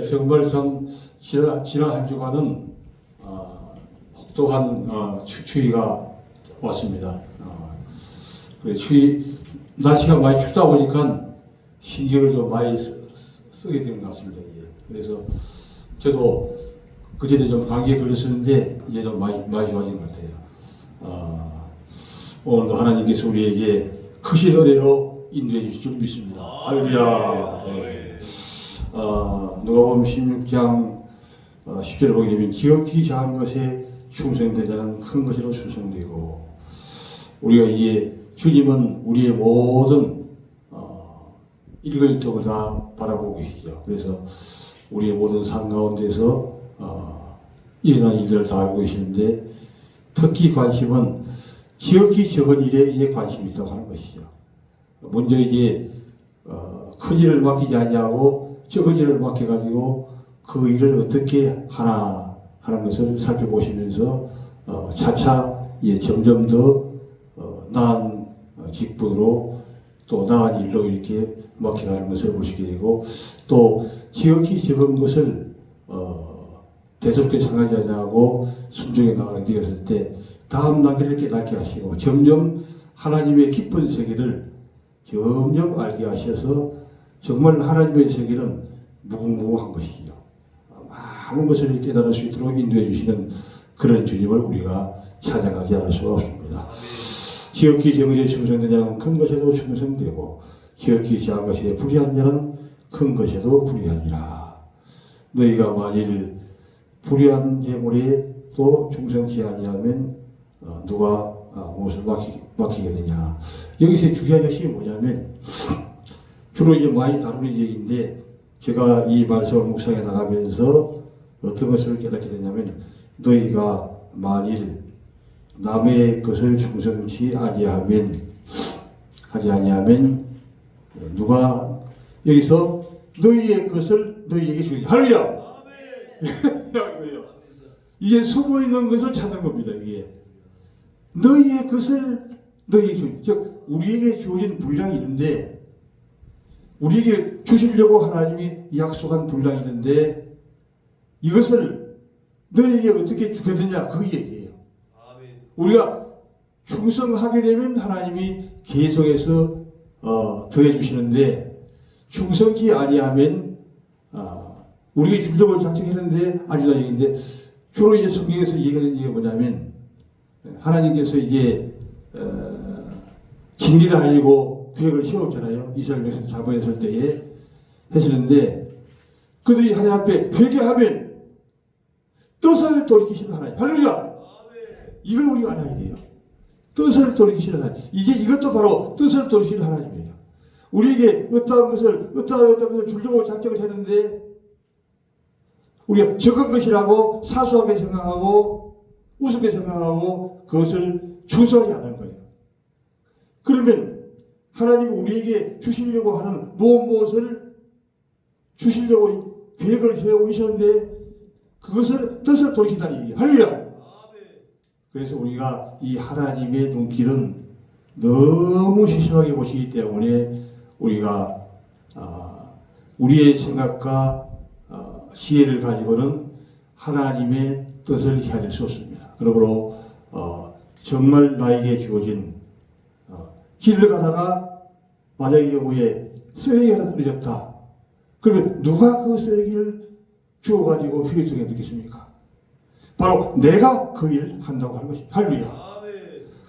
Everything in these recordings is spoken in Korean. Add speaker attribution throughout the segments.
Speaker 1: 정말 참 지난 한 주간은 혹독한 추위가 왔습니다. 추위 날씨가 많이 춥다 보니까 신경을 좀 많이 쓰게 되는 것 같습니다. 그래서 저도 그전에 좀 감기에 걸렸었는데 이제 좀 많이 좋아진 것 같아요. 오늘도 하나님께서 우리에게 크신 은혜로 인도해 주실 줄 믿습니다. 할렐루야. 누가복음 16장 10절을 보게 되면 지극히 작은 것에 충성된 자는 큰 것으로 충성되고, 우리가 이게 주님은 우리의 모든 일거일동을 다 바라보고 계시죠. 그래서 우리의 모든 삶 가운데서 일어난 일들을 다 알고 계시는데, 특히 관심은 지극히 적은 일에 이제 관심이 있다고 하는 것이죠. 먼저 이제 큰 일을 맡기지 아니하고 적은 일을 맡겨가지고 그 일을 어떻게 하나 하는 것을 살펴보시면서 차차 점점 더 나은 직분으로 또 나은 일로 이렇게 맡겨가는 것을 보시게 되고, 또 지극히 적은 것을 대수롭게 생각하지 않고 순종해 나가게 되었을 때 다음 단계를 깨닫게 하시고 점점 하나님의 깊은 세계를 점점 알게 하셔서 정말 하나님의 세계는 무궁무궁한 것이죠. 많은 것을 깨달을 수 있도록 인도해 주시는 그런 주님을 우리가 찬양하지 않을 수가 없습니다. 지극히 정의에 충성된 자는 큰 것에도 충성되고 지극히 작은 것에 불의한 자는 큰 것에도 불의하니라. 너희가 만일 불의한 재물에 또 충성치 아니하면 누가 무엇을 맡기겠느냐. 여기서 중요한 것이 뭐냐면, 주로 이제 많이 다루는 얘기인데, 제가 이 말씀을 묵상해 나가면서 어떤 것을 깨닫게 됐냐면, 너희가 만일 남의 것을 충성치 하지 아니하면 누가, 여기서 너희의 것을 너희에게 주겠냐. 할렐루야. 이게 숨어 있는 것을 찾는 겁니다. 이게 너희의 것을 너희에게 즉 우리에게 주어진 분량이 있는데, 우리에게 주시려고 하나님이 약속한 분량이 있는데 이것을 너희에게 어떻게 주겠느냐, 그 얘기예요. 우리가 충성하게 되면 하나님이 계속해서 더해 주시는데, 충성치 아니하면 우리에게 주려고 작정했는데 아니다 얘기인데, 주로 이제 성경에서 얘기하는 게 뭐냐면, 하나님께서 이제 진리를 알리고 계획을 세웠잖아요. 이스라엘 백성 잡아냈을 때에 했었는데, 그들이 하나님 앞에 회개하면 뜻을 돌이키시는 하나님. 할렐루야. 이걸 우리가 알아야 돼요. 뜻을 돌이키시는 하나님. 이것도 바로 뜻을 돌이키는 하나님이에요. 우리에게 어떠한 것을 주려고 작정을 했는데 우리가 적은 것이라고 사소하게 생각하고 우습게 생각하고 그것을 준수하지 않은 거예요. 그러면 하나님은 우리에게 주시려고 하는 무엇을 주시려고 계획을 세우고 계셨는데 그것을 뜻을 돌이킨다는 얘기예요. 할렐루야. 그래서 우리가 이 하나님의 눈길은 너무 세심하게 보시기 때문에 우리가 우리의 생각과 지혜를 가지고는 하나님의 뜻을 헤아릴 수 없습니다. 그러므로 정말 나에게 주어진 길을 가다가 만약의 경우에 쓰레기 하나 떨어졌다. 그러면 누가 그 쓰레기를 주워가지고 휴게소에 넣겠습니까? 바로 내가 그 일을 한다고 하는 것입니다. 할렐루야.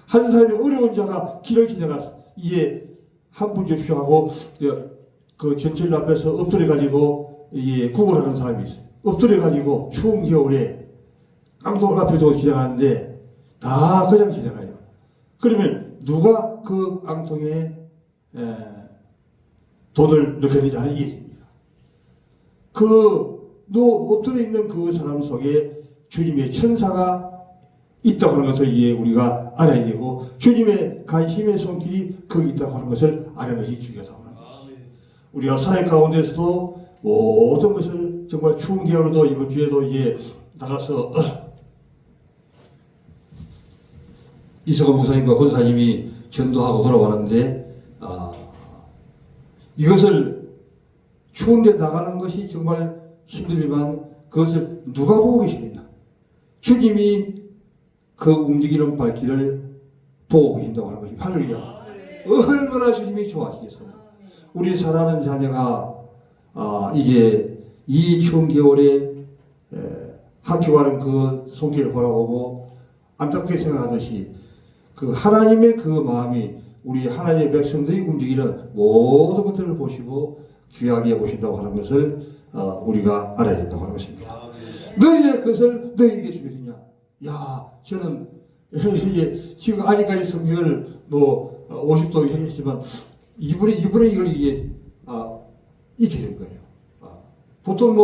Speaker 1: 한 사람이 어려운 자가 길을 지나가서 이에 한 분 접시오 하고 그 전철 앞에서 엎드려가지고 구걸하는 사람이 있어요. 엎드려가지고 추운 겨울에 깡통 앞에 두고 지나가는데 다 그냥 지나가요. 그러면 누가 그 깡통에 돈을 넣겠느냐 하는 얘기입니다. 엎드려 있는 그 사람 속에 주님의 천사가 있다고 하는 것을 우리가 알아야 되고, 주님의 관심의 손길이 거기 있다고 하는 것을 아는 것이 중요하다고 하는 것입니다. 우리가 사회 가운데서도 모든 것을 정말 추운 겨울에도 이번 주에도 나가서 이석원 목사님과 권사님이 전도하고 돌아왔는데 이것을 추운데 나가는 것이 정말 힘들지만 그것을 누가 보고 계시느냐? 주님이 그 움직이는 발길을 보고 계신다고 하는 것입니다. 할렐루야. 얼마나 주님이 좋아하시겠어요. 우리 사랑하는 자녀가 이제 이 추운 겨울에 학교 가는 그 손길을 바라보고 안타깝게 생각하듯이 그 하나님의 그 마음이 우리 하나님의 백성들이 움직이는 모든 것들을 보시고 귀하게 보신다고 하는 것을 우리가 알아야 된다고 하는 것입니다. 너희의 것을 너희에게 주겠느냐? 야, 저는 지금 아직까지 성경을 50도 했지만 이번에 이걸 이게 이렇게 된 거예요. 보통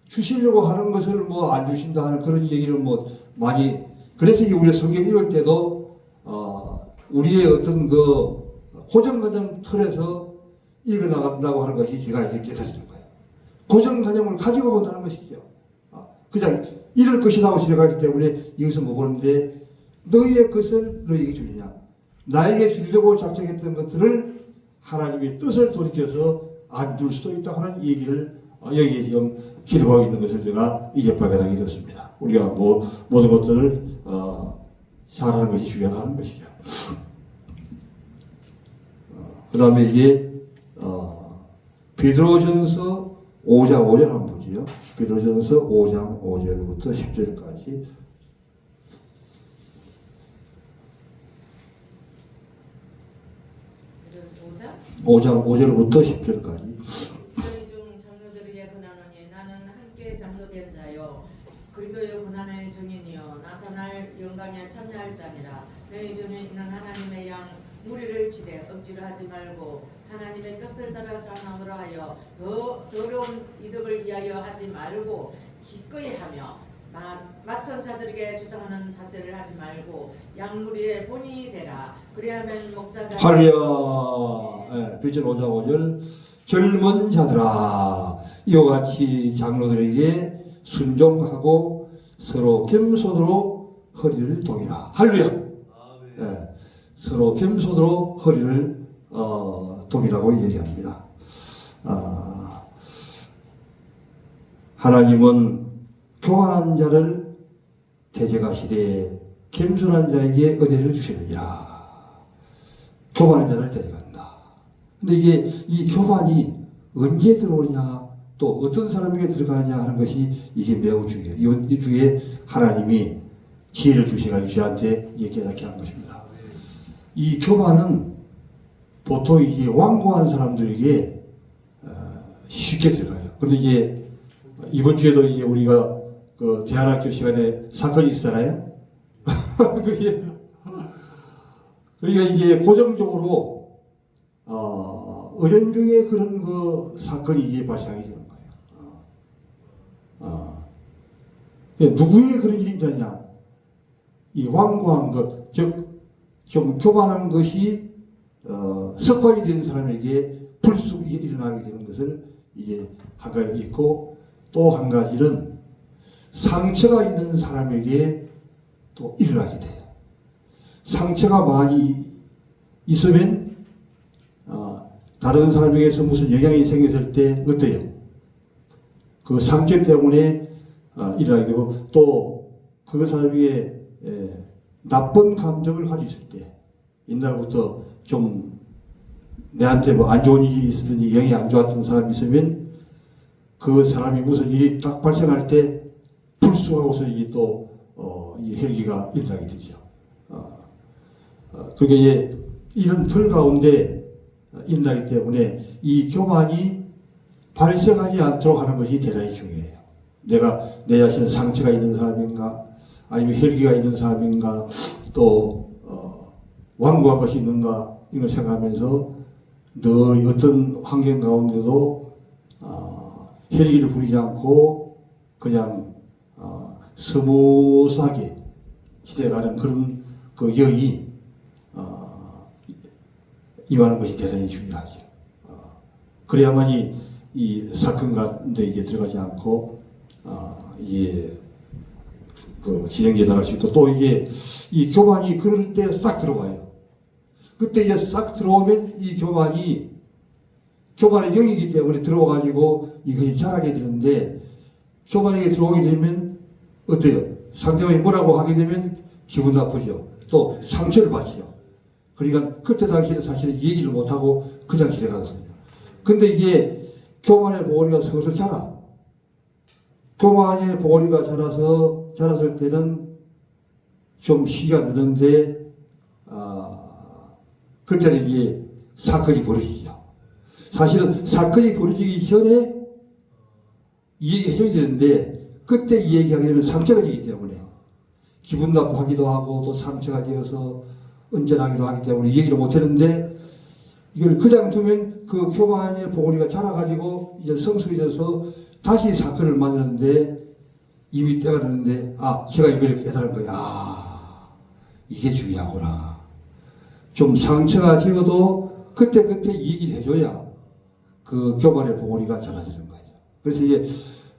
Speaker 1: 주시려고 하는 것을 안 주신다 하는 그런 얘기를 많이, 그래서 우리 성경 읽을 때도 우리의 어떤 그 고정관념 틀에서 읽어나간다고 하는 것이 제가 이렇게 깨달은 거예요. 고정관념을 가지고 본다는 것이죠. 그냥 이럴 것이라고 생각하기 때문에 이것을 못 보는데, 너희의 것을 너희에게 주느냐? 나에게 주려고 작정했던 것들을 하나님의 뜻을 돌이켜서 안 줄 수도 있다 하는 얘기를 여기에 지금 기록하고 있는 것을 제가 이제 발견하게 되었습니다. 우리가 모든 것들을 잘하는 것이 중요하다는 것이죠. 그 다음에 이제 베드로전서 5장 5절 한번 보지요. 베드로전서 5장 5절부터 10절까지.
Speaker 2: 오
Speaker 1: 5장 5절부터 10절까지.
Speaker 2: 너희 중 장로들에게 권하노니 나는 함께 장로된 자요 그리스도의 고난의 증인이요 나타날 영광에 참여할 자니라. 너희 중에 있는 하나님의 양 무리를 치되 억지로 하지 말고 하나님의 뜻을 따라 전함으로 하여 더러운 이득을 위하여 하지 말고 기꺼이 하며 맡은 자들에게 주장하는 자세를 하지 말고 양무리의 본이 되라. 그리하면 목자자
Speaker 1: 할렐루야. 빌전 5장 5절. 젊은 자들아 이와 같이 장로들에게 순종하고 서로 겸손으로 허리를 동이라. 할렐루야. 서로 겸손으로 허리를 동이라고 얘기합니다. 하나님은 교만한 자를 대적하시되 겸손한 자에게 은혜를 주시느니라. 교만한 자를 대적한다. 근데 이 교만이 언제 들어오냐, 또 어떤 사람에게 들어가느냐 하는 것이 이게 매우 중요해요. 이 주에 하나님이 기회를 주셔가지고 저한테 깨닫게 한 것입니다. 이 교만은 보통 이게 완고한 사람들에게 쉽게 들어가요. 근데 이제 이번 주에도 이제 우리가 그 대안학교 시간에 사건이 있었잖아요. 그러니까 이게 고정적으로 은연중에 그런 그 사건이 이게 발생하게 되는 거예요. 누구의 그런 일이 있느냐? 이 완고한 것, 즉 좀 교만한 것이 습관이 된 사람에게 불쑥 일어나게 되는 것을 이게 한 가지 있고, 또 한 가지는 상처가 있는 사람에게 또 일어나게 돼요. 상처가 많이 있으면 다른 사람에게서 무슨 영향이 생겼을 때 어때요? 그 상처 때문에 일어나게 되고, 또 그 사람에게 나쁜 감정을 가지고 있을 때, 옛날부터 좀 내한테 안 좋은 일이 있었든지 영이 안 좋았던 사람이 있으면 그 사람이 무슨 일이 딱 발생할 때 불쑥하고서 이게 또 이 헬기가 일어나게 되죠. 그게 이런 틀 가운데 일어나기 때문에 이 교만이 발생하지 않도록 하는 것이 대단히 중요해요. 내가 내 자신은 상처가 있는 사람인가, 아니면 헬기가 있는 사람인가, 또 완고한 것이 있는가, 이걸 생각하면서 늘 어떤 환경 가운데도 헬기를 부리지 않고 그냥 스무스하게 시대가는 그런 그 영이 임하는 것이 대단히 중요하죠. 그래야만이 이 사건 가운데 이게 들어가지 않고 이게 그 진행돼 나갈 수 있고, 또 이게 이 교만이 그럴 때 싹 들어와요. 그때 이제 싹 들어오면 이 교만이 교만의 영이기 때문에 들어와가지고 이것이 자라게 되는데, 교만에게 들어오게 되면 어때요? 상대방이 뭐라고 하게 되면 기분 나쁘죠. 또 상처를 받죠. 그러니까 그때 당시에는 사실은 얘기를 못하고 그냥 지나가거든요. 근데 이게 교만의 봉오리가 서서 자라. 교만의 봉오리가 자랐을 때는 좀 시기가 늦는데, 그때는 이게 사건이 벌어지죠. 사실은 사건이 벌어지기 전에 이야기해줘야 되는데, 그때 이야기하게 되면 상처가 되기 때문에, 기분 나쁘기도 하고, 또 상처가 되어서 은전하기도 하기 때문에 얘기를 못했는데, 이걸 그냥 두면 그 교만의 봉오리가 자라가지고, 이제 성숙이 돼서 다시 사건을 만드는데, 이미 때가 됐는데, 제가 이걸 깨달은 거야. 이게 중요하구나. 좀 상처가 되어도 그때 얘기를 해줘야 그 교만의 봉오리가 자라지는 거죠. 그래서 이제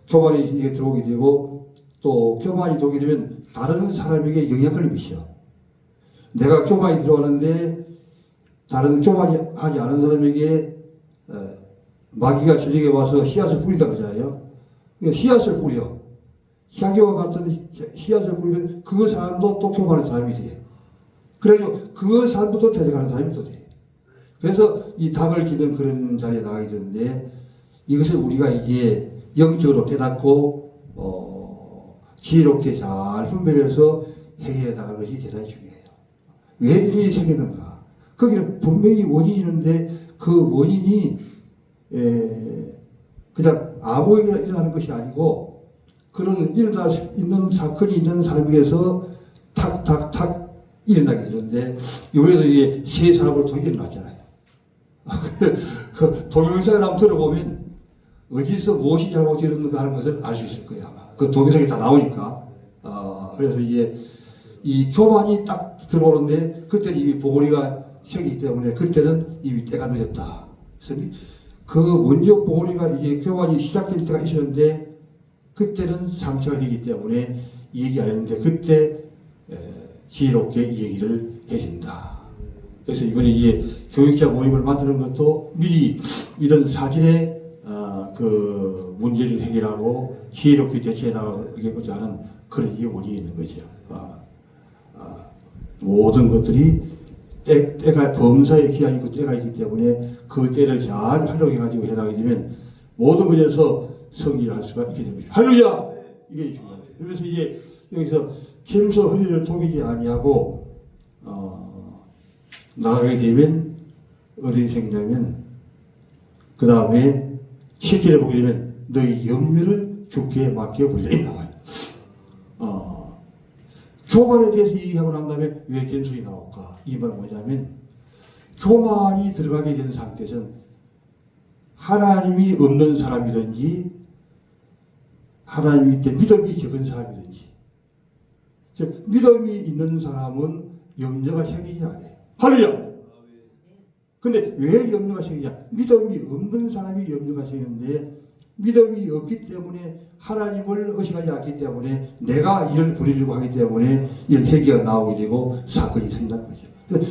Speaker 1: 교만이 이게 들어오게 되고, 또 교만이 들어오게 되면 다른 사람에게 영향을 미쳐. 내가 교만이 들어왔는데 다른 교만이 하지 않은 사람에게 마귀가 저녁에 와서 씨앗을 뿌린다 그러잖아요. 씨앗을 뿌려. 향기와 같은 씨앗을 뿌리면 그 사람도 또 교만한 사람이 돼. 그래서 그 사람도 또 대적하는 사람이 또 돼. 그래서 이 닭을 기는 그런 자리에 나가게 되는데, 이것을 우리가 이게 영적으로 깨닫고 지혜롭게 잘 분별해서 해결해 나가는 것이 대단히 중요해요. 왜 이런 일이 생겼는가? 거기는 분명히 원인이 있는데, 그 원인이 그냥 아무에게나 일어나는 것이 아니고, 그런 일어날 수 있는 사건이 있는 사람에게서 탁탁탁 일어나게 되는데, 요래도 이게 세 사람을 통해 일어났잖아요. 그 동영상을 한번 들어보면 어디서 무엇이 잘못 일어났는가 하는 것을 알 수 있을 거예요, 아마. 그 동영상이 다 나오니까. 그래서 이제 이 교만이 딱 들어오는데, 그때는 이미 봉오리가 생기기 때문에 그때는 이미 때가 늦었다. 그래서 그 먼저 봉오리가 이제 교만이 시작될 때가 있었는데, 그때는 상처가 되기 때문에 얘기 안 했는데, 그때 지혜롭게 얘기를 해준다. 그래서 이번에 이제 교육자 모임을 만드는 것도 미리 이런 그 문제를 해결하고 지혜롭게 대처해 나가고자 하는 그런 원인이 있는 거죠. 모든 것들이 때가 범사의 기한이 있고 때가 있기 때문에 그 때를 잘 활용해가지고 해나가게 되면 모든 것에서 승리를 할 수가 있게 됩니다. 할렐루야! 이게 중요합니다. 그래서 이제 여기서 겸서 허리를 독이지 아니하고 나가게 되면 어디 생기냐면, 그 다음에 7절에 보게 되면 너희 염려를 주께 맡겨버리라 나와요. 교만에 대해서 얘기하고 난 다음에 왜 겸손이 나올까? 이 말은 뭐냐면, 교만이 들어가게 된 상태에서는 하나님이 없는 사람이든지 하나님 밑에 믿음이 적은 사람이든지, 즉 믿음이 있는 사람은 염려가 생기지 않아요. 할렐루야! 근데 왜 염려가 생기냐? 믿음이 없는 사람이 염려가 생기는데, 믿음이 없기 때문에 하나님을 의식하지 않기 때문에 내가 이를 부리려고 하기 때문에 이런 회개가 나오게 되고 사건이 생긴다는 거죠.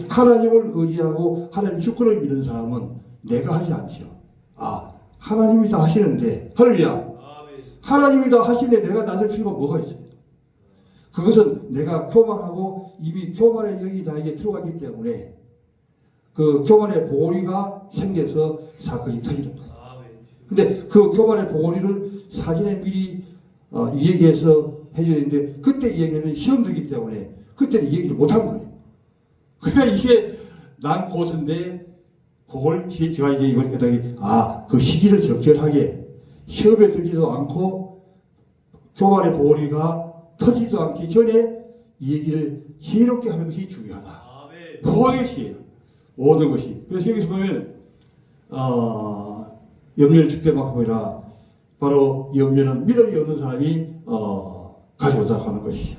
Speaker 1: 하나님을 의지하고 하나님 주권을 믿는 사람은 내가 하지 않죠. 하나님이 다 하시는데, 할렐루야! 하나님이 다 하시는데 내가 나설 필요가 뭐가 있어요? 그것은 내가 교만하고 이미 교만의 영이 나에게 들어갔기 때문에 그 교만의 봉오리가 생겨서 사건이 터지는 거예요. 근데 그 교만의 봉오리를 사전에 미리 얘기해서 해줘야 되는데, 그때 얘기하면 시험 들기 때문에 그때는 얘기를 못한 거예요. 그러니까 이게 난 고수인데, 그걸 제가 이제 이걸 깨닫기, 그 시기를 적절하게 시험에 들지도 않고 교만의 봉오리가 터지지도 않기 전에 이 얘기를 지혜롭게 하는 것이 중요하다. 모든 것이, 모든 것이. 그래서 여기서 보면 염려를 주께 맡겨보라. 바로 염려는 믿음이 없는 사람이 가져오자고 하는 것이죠.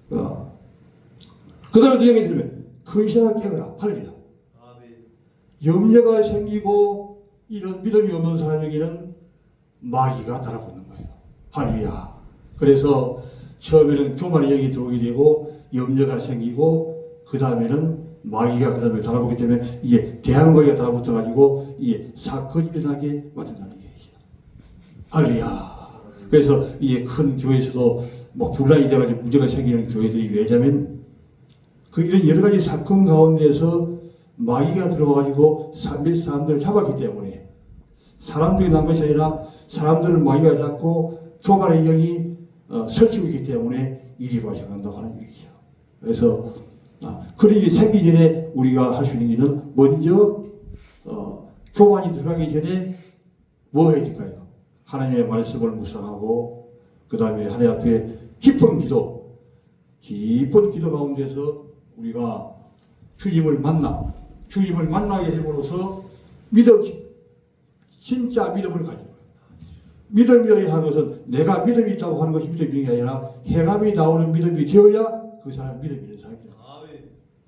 Speaker 1: 그 다음에 또 얘기 들으면 근신하게 깨어라. 할렐루야. 염려가 생기고 이런 믿음이 없는 사람에게는 마귀가 달아붙는 거예요. 할렐루야. 그래서 처음에는 교만의 영이 들어오게 되고 염려가 생기고, 그 다음에는 마귀가 그 다음에 달아붙기 때문에 이게 대항마귀가 달아붙어가지고 이 사건이 일어나게 만든다는 얘기죠. 할렐루야. 그래서 이게 큰 교회에서도 뭐 분란이 돼가지고 문제가 생기는 교회들이 왜냐면 그 이런 여러 가지 사건 가운데서 마귀가 들어와가지고 몇 사람들을 잡았기 때문에 사람들이 난 것이 아니라 사람들을 마귀가 잡고 교만의 영이 설치고 있기 때문에 일이 발생한다고 하는 얘기죠. 그래서 그런 일이 생기기 전에 우리가 할 수 있는 일은 먼저 교만이 들어가기 전에 뭐 해야 될까요? 하나님의 말씀을 묵상하고 그 다음에 하나님 앞에 깊은 기도 가운데서 우리가 주님을 만나게 됨으로써 진짜 믿음을 가지고 믿음이어야 하는 것은 내가 믿음이 있다고 하는 것이 믿음이 게 아니라 해감이 나오는 믿음이 되어야 그 사람 믿음이 있는 사람이다.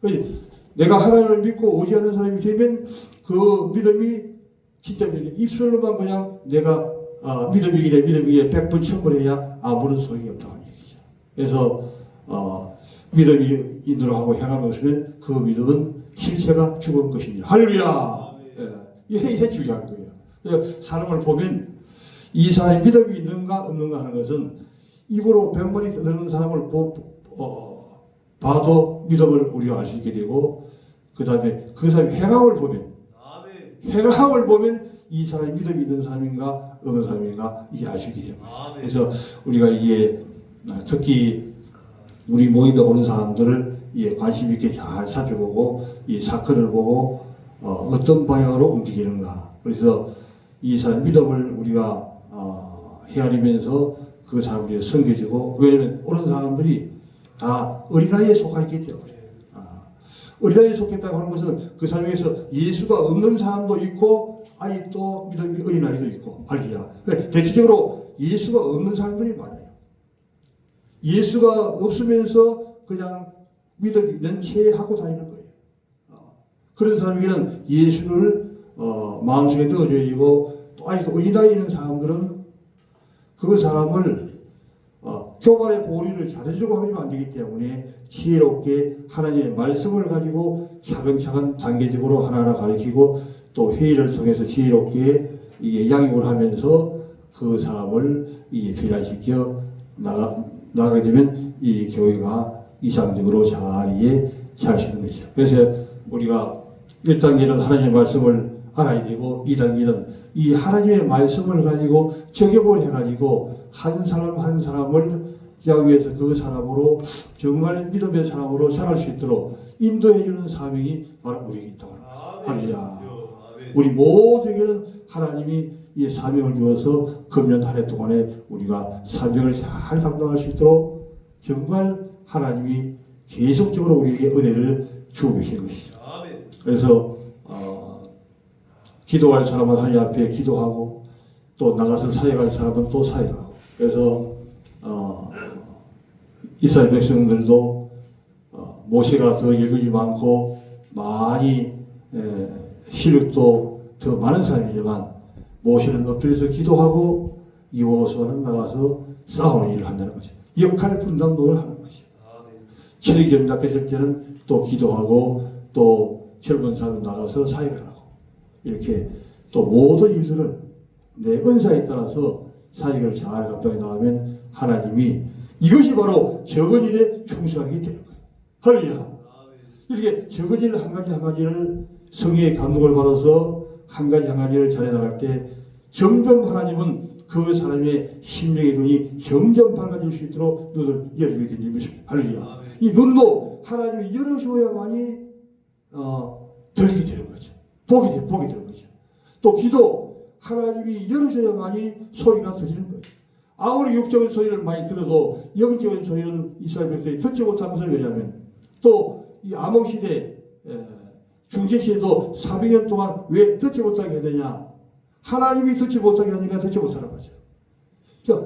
Speaker 1: 그래서 내가 하나님을 믿고 의지하는 사람이 되면 그 믿음이 진짜 믿음이 입술로만 그냥 내가 믿음이기에 100번 천번해야 아무런 소용이 없다는 얘기죠. 그래서 믿음이 인도하고 행함이 없으면 그 믿음은 실체가 죽은 것입니다. 할렐루야. 이게 중요한 거예요. 사람을 보면 이 사람이 믿음이 있는가 없는가 하는 것은 입으로 100번이 떠드는 사람을 봐도 믿음을 우리가 알 수 있게 되고 그 다음에 그 사람의 행함을 보면 이 사람이 믿음이 있는 사람인가 없는 사람인가 이게 알 수 있게 됩니다. 그래서 우리가 이게 특히 우리 모임에 오는 사람들을 관심 있게 잘 살펴보고 이 사건을 보고 어떤 방향으로 움직이는가. 그래서 이 사람 믿음을 우리가 헤아리면서 그 사람들이 섬겨지고 왜냐하면 오는 사람들이 다 어린아이에 속하기 때문에 어린아이에 속했다고 하는 것은 그 사람에서 예수가 없는 사람도 있고 아직도 믿음이 어린아이도 있고 할렐루야. 대체적으로 예수가 없는 사람들이 많아요. 예수가 없으면서 그냥 믿음이 있는 채 하고 다니는 거예요. 그런 사람에게는 예수를 마음속에 넣어줘야 되고 또 아직도 어린아이에 있는 사람들은 그 사람을 교만의 보리를 잘해주고 하면 안 되기 때문에 지혜롭게 하나님의 말씀을 가지고 차근차근 단계적으로 하나하나 가르치고 또 회의를 통해서 지혜롭게 이게 양육을 하면서 그 사람을 이게 변화시켜 나가게 되면 이 교회가 이상적으로 잘 수 있는 것이죠. 그래서 우리가 1단계는 하나님의 말씀을 알아야 되고 2단계는 이 하나님의 말씀을 가지고 적용을 해가지고 한 사람 한 사람을 양육해서 그 사람으로 정말 믿음의 사람으로 자랄 수 있도록 인도해주는 사명이 바로 우리에게 있다고 합니다. 할렐루야. 우리 모두에게는 하나님이 이 사명을 주어서 금년 한 해 동안에 우리가 사명을 잘 감당할 수 있도록 정말 하나님이 계속적으로 우리에게 은혜를 주고 계시는 것이죠. 그래서 기도할 사람은 하나님 앞에 기도하고 또 나가서 사역할 사람은 또 사역하고 그래서 이스라엘 백성들도 모세가 더 열심이 많고 많이 실력도 더 많은 사람이지만 모세는 엎드려서 기도하고 여호수아는 나가서 싸우는 일을 한다는 거죠. 역할 분담론을 하는 거죠. 체력이 연약했을 때는 또 기도하고 또 젊은 사람은 나가서 사역을 하고 이렇게 또 모든 일들을 내 은사에 따라서 사역을 잘 감당해 나가면 하나님이 이것이 바로 적은 일에 충실하게 되는 거예요. 할렐루야. 이렇게 적은 일 한 가지 한 가지를 성령의 감동을 받아서 한 가지 한 가지를 잘해 나갈 때 점점 하나님은 그 사람의 심령의 눈이 점점 밝아질 수 있도록 눈을 열게 되는 것입니다. 할렐루야. 이 눈도 하나님이 열어주어야만이 들리게 되는 거죠. 보게 되는 거죠. 또 귀도 하나님이 열어줘야만이 소리가 들리는 거예요. 아무리 육적인 소리를 많이 들어도 영적인 소리는 이스라엘 백성이 듣지 못한 것은 왜냐하면 또 이 암흑시대 중세시대도 400년 동안 왜 듣지 못하게 되냐. 하나님이 듣지 못하게 하니까 듣지 못하는 거죠.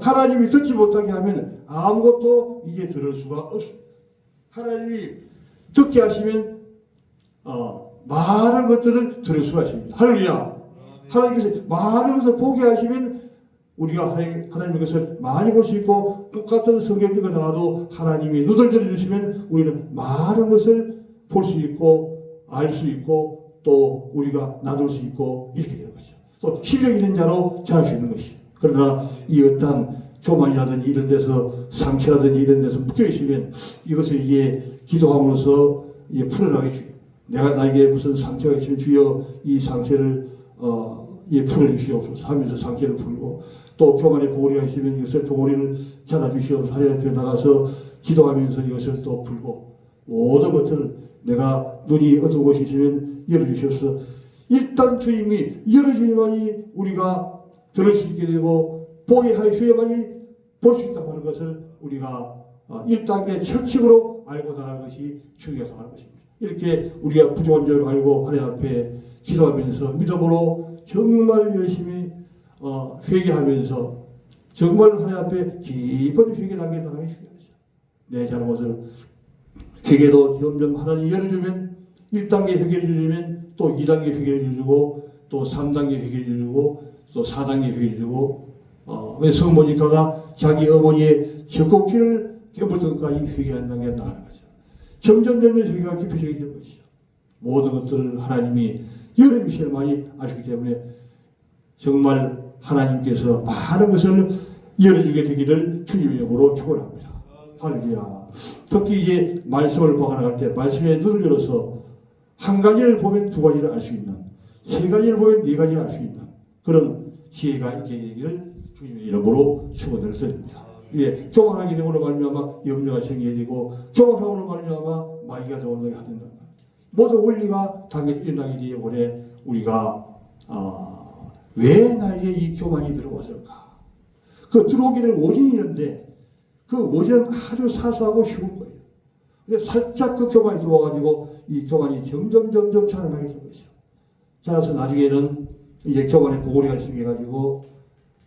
Speaker 1: 하나님이 듣지 못하게 하면 아무것도 이제 들을 수가 없습니다. 하나님이 듣게 하시면 많은 것들을 들을 수가 있습니다. 할렐루야. 하나님께서 많은 것을 보게 하시면 우리가 하나님의 것을 많이 볼 수 있고 똑같은 성경적으로 나와도 하나님이 눈을 열어주시면 우리는 많은 것을 볼 수 있고 알 수 있고 또 우리가 나눌 수 있고 이렇게 되는 거죠. 또 실력 있는 자로 자랄 수 있는 것이죠. 그러나 이 어떠한 교만이라든지 이런 데서 상처라든지 이런 데서 묶여 있으면 이것을 이게 기도함으로써 이제 풀어나가겠죠. 내가 나에게 무슨 상처가 있으면 주여 이 상처를 예, 풀어주시옵소서 하면서 상처를 풀고 또 교만의 보고리가 있으면 이것을 보고리를 잘라주시옵소서 하나님 나가서 기도하면서 이것을 또 풀고 모든 것을 내가 눈이 어두운 곳이 있으면 열어주시옵소서. 일단 주님이 열어주님만이 우리가 들을 수 있게 되고 보게 하셔야만이 볼 수 있다고 하는 것을 우리가 1단계 철칙으로 알고 나가는 것이 중요하다고 하는 것입니다. 이렇게 우리가 부족한 줄 알고 하나님 앞에 기도하면서 믿음으로 정말 열심히 회개하면서 정말 하나님 앞에 깊은 회개 단계에 나가는 게 중요하죠. 내 잘못을 회개도 점점 하나님 열어주면 1단계 회개를 주면 또 2단계 회개를 주고 또 3단계 회개를 주고 또 4단계 회개를 주고 성모니카가 자기 어머니의 젖꼭지를 깨물던 것까지 회개한 단계에 나가는 거죠. 점점 회개가 깊어지게 되는 것이죠. 모든 것들을 하나님이 열어주셔야만이 아시기 때문에 정말 하나님께서 많은 것을 열어주게 되기를 주님의 이름으로 축원합니다. 할렐루야. 특히 이제 말씀을 보아 나갈 때 말씀에 눈을 열어서 한 가지를 보면 두 가지를 알 수 있는, 세 가지를 보면 네 가지를 알 수 있는 그런 지혜가 있게 되기를 주님의 이름으로 축원을 드립니다. 예, 교만하게 되므로 말미암아 염려가 생기게 되고 교만함으로 말미암아 마귀가 더원하게 하든가 모든 원리가 당연히 일어나게 되어버려 우리가 왜 나에게 이 교만이 들어왔을까? 그 들어오기는 원인이 있는데 그 원인은 아주 사소하고 쉬운 거예요. 근데 살짝 그 교만이 들어와가지고 이 교만이 점점 자라나게 된 것이죠. 자라서 나중에는 이제 교만의 보고리가 생겨가지고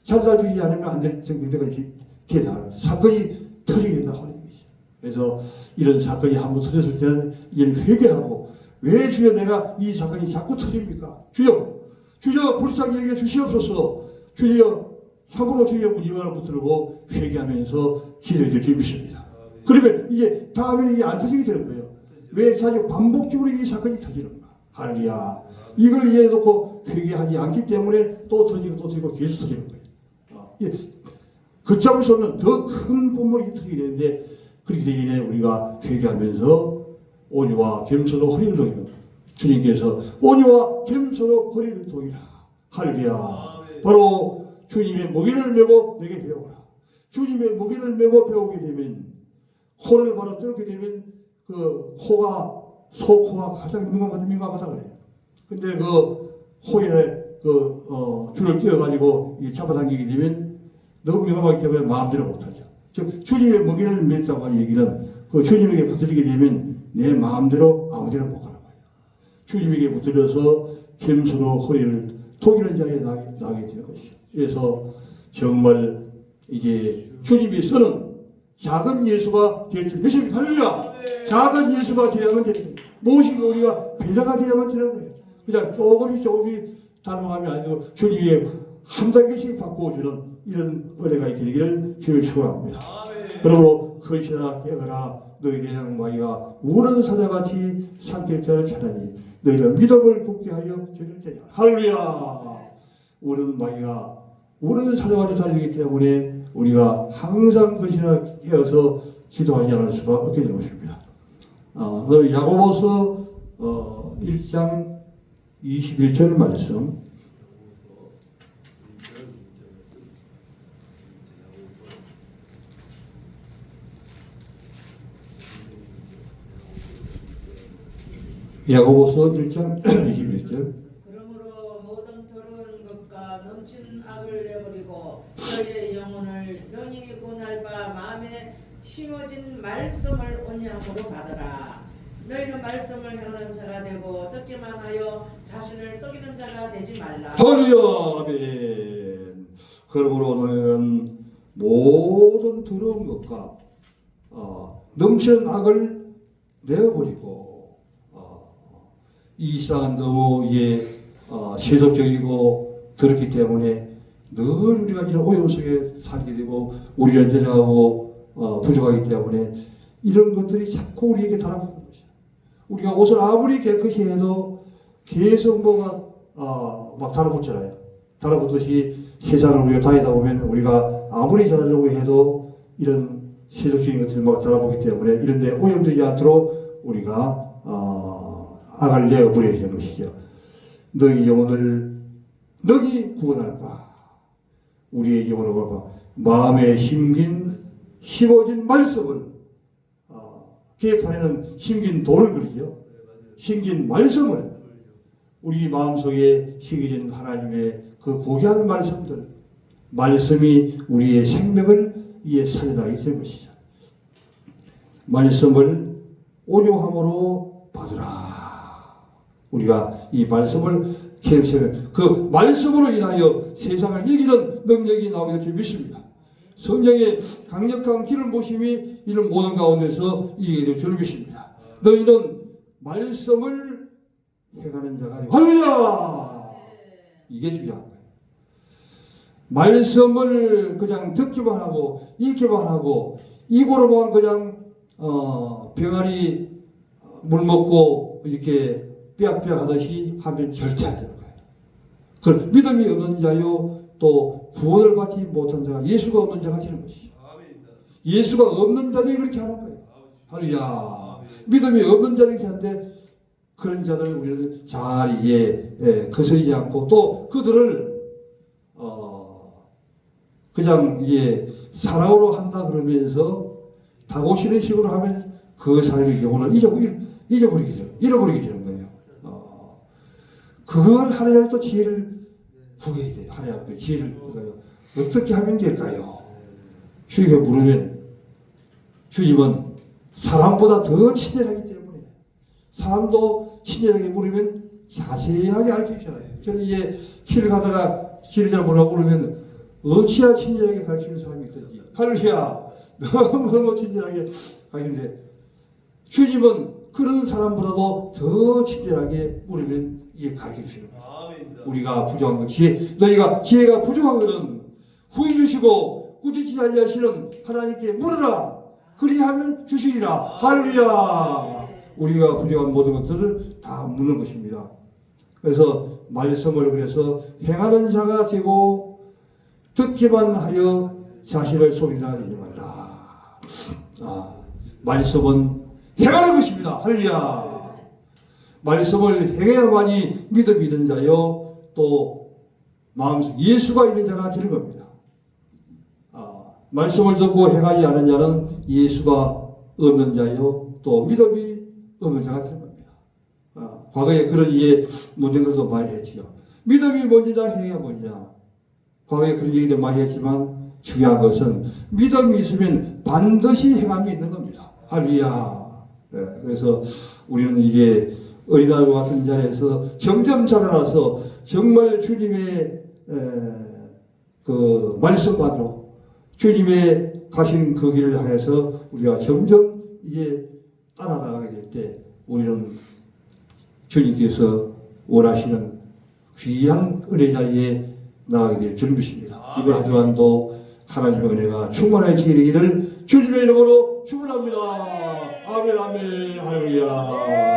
Speaker 1: 잘라주지 않으면 안 될 때까지 기회다. 사건이 터지게 된다 하는 것이죠. 그래서 이런 사건이 한번 터졌을 때는 이제는 회개하고 왜 주여 내가 이 사건이 자꾸 터집니까? 주여 불쌍히 여겨 주시옵소서. 주여 함부로 주여 무지만을 붙들고 회개하면서 기도해 줄 믿습니다. 그러면 이제 다음에는 이게 안 터지게 되는 거예요. 왜 자주 반복적으로 이 사건이 터지는가? 할렐루야. 이걸 이해해 놓고 회개하지 않기 때문에 또 터지고 계속 터지는 거예요. 걷잡을 수 없는 더 큰 본물이 터지게 되는데 그렇게 되기 전에 우리가 회개하면서 온유와 겸손으로 허리를 동이는 주님께서 온유와 겸손으로 허리를 동이라. 할렐루야. 바로 주님의 무게를 메고 내게 배우라. 주님의 무게를 메고 배우게 되면 코를 바로 뚫게 되면 그 코가 소코가 가장 민감하다 그래요. 근데 그 코에 줄을 끼워가지고 잡아당기게 되면 너무 민감하기 때문에 마음대로 못하죠. 즉 주님의 무게를 맺자고 하는 얘기는 그 주님에게 붙들리게 되면 내 마음대로 아무데나 못 가는 거예요. 주님에게 붙들려서 겸손으로 허리를 독이는 자에 나게 되는 것이죠. 그래서 정말 이게 주님이 쓰는 작은 예수가 될 줄 믿습니다. 할렐루야! 작은 예수가 되어야만 되는 거예요. 무엇인가 우리가 배려가 되어야만 되는 거예요. 그냥 조금씩 닮아가면 아니고 주님이 한 단계씩 바꾸어주는 이런 은혜가 있게 되기를 주를 축원합니다. 그러므로 거시나 깨어라 너희들 마귀가 우는 사자같이 삼킬 자를 찾으니 너희는 믿음을 굳게 하여 저를 되냐. 할렐루야. 우는 마귀가 우는 사자같이 달리기 때문에 우리가 항상 거시나 깨어서 기도하지 않을 수가 없게 되는 것입니다. 야고보서 1장 21절 말씀 야고보서 1장 21절
Speaker 2: 그러므로 모든 더러운 것과 넘친 악을 내버리고 너희의 영혼을 능히 구원할 바 마음에 심어진 말씀을 온유함으로 받으라. 너희는 말씀을 행하는 자가 되고 듣기만 하여 자신을 속이는 자가 되지 말라.
Speaker 1: 할렐루야. 아멘. 그러므로 너희는 모든 더러운 것과 넘치는 악을 내어버리고 이 세상은 너무 이게 세속적이고 더럽기 때문에 늘 우리가 이런 오염 속에 살게 되고 우리는 여자하고 부족하기 때문에 이런 것들이 자꾸 우리에게 달아오는 것이죠. 우리가 옷을 아무리 깨끗이 해도 계속 뭐가 막 달라붙잖아요. 달라붙듯이 세상을 우리가 다니다 보면 우리가 아무리 잘하려고 해도 이런 세속적인 것들 막 달라붙기 때문에 이런데 오염되지 않도록 우리가 악을 내어버려야 되는 것이죠. 너희 영혼을 너희 구원할 바 우리의 영혼을 봐 마음에 심어진 말씀을 계판에는 심긴 돌을 그리죠. 심긴 말씀을 우리 마음속에 심겨진 하나님의 그 고귀한 말씀이 우리의 생명을 이에 살려나가게 될 것이죠. 말씀을 오묘함으로 받으라. 우리가 이 말씀을 계속하면 그 말씀으로 인하여 세상을 이기는 능력이 나오게 될 줄 믿습니다. 성령의 강력한 기름 부심이 이런 모든 가운데서 이기게 될 줄 믿습니다. 너희는 말씀을 행하는 자가 되고 할렐루야! 이게 중요한 거예요. 말씀을 그냥 듣기만 하고 읽기만 하고 입으로만 그냥 병아리 물 먹고 이렇게 삐약삐약 하듯이 하면 절대 안 되는 거예요. 그 믿음이 없는 자요 또 구원을 받지 못한 자가 예수가 없는 자가 되는 것이죠. 예수가 없는 자들이 그렇게 하는 거예요. 할렐루야. 믿음이 없는 자들이 그렇게 하는데 그런 자들을 우리는 잘 거스르지 않고 또 그들을 그냥 사랑으로 한다 그러면서 다고시는 식으로 하면 그 사람의 영혼을 잃어버리게 되는 거예요. 그걸 하나님의 또 지혜를 구해야 돼요. 하나님의 지혜를 어떻게 하면 될까요? 주님께 물으면 주님은 사람보다 더 친절하기 때문에 사람도 친절하게 물으면 자세하게 가르치잖아요. 저는 길을 가다가 길을 잘 모르고 그러면 어찌야 친절하게 가르치는 사람이 있든지 할렐루야 너무너무 친절하게 가르치는데 주님은 그런 사람보다도 더 친절하게 물으면 이게 가르쳐 주시는 거예요. 우리가 부족한 것 너희가 지혜가 부족한 것은 후히 주시고 꾸짖지 아니하시는 하나님께 물으라 그리하면 주시리라. 할렐루야. 우리가 부족한 모든 것들을 다 묻는 것입니다. 그래서 말씀을 그래서 행하는 자가 되고 듣기만 하여 자신을 속이나 되지 말라. 말씀은 행하는 것입니다. 할렐루야. 말씀을 행해야만이 믿음이 있는 자요 또 마음속 예수가 있는 자가 되는 겁니다. 말씀을 듣고 행하지 않은 자는 예수가 없는 자요 또 믿음이 없는 자가 되는 겁니다. 과거에 그런 논쟁들도 많이 했지요. 믿음이 뭔지냐 행위가 뭐냐. 과거에 그런 얘기도 많이 했지만 중요한 것은 믿음이 있으면 반드시 행함이 있는 겁니다. 할렐루야. 그래서 우리는 어린아이와 같은 자리에서 점점 자라나서 정말 주님의 그 말씀만으로 주님의 가신 그 길을 향해서 우리가 점점 따라나가게 될 때 우리는 주님께서 원하시는 귀한 은혜 자리에 나가게 될 줄 믿습니다. 이번 한 주간도 하나님의 은혜가 충만해지게 되기를 주님의 이름으로 축원합니다. 아멘 아멘 할렐루야.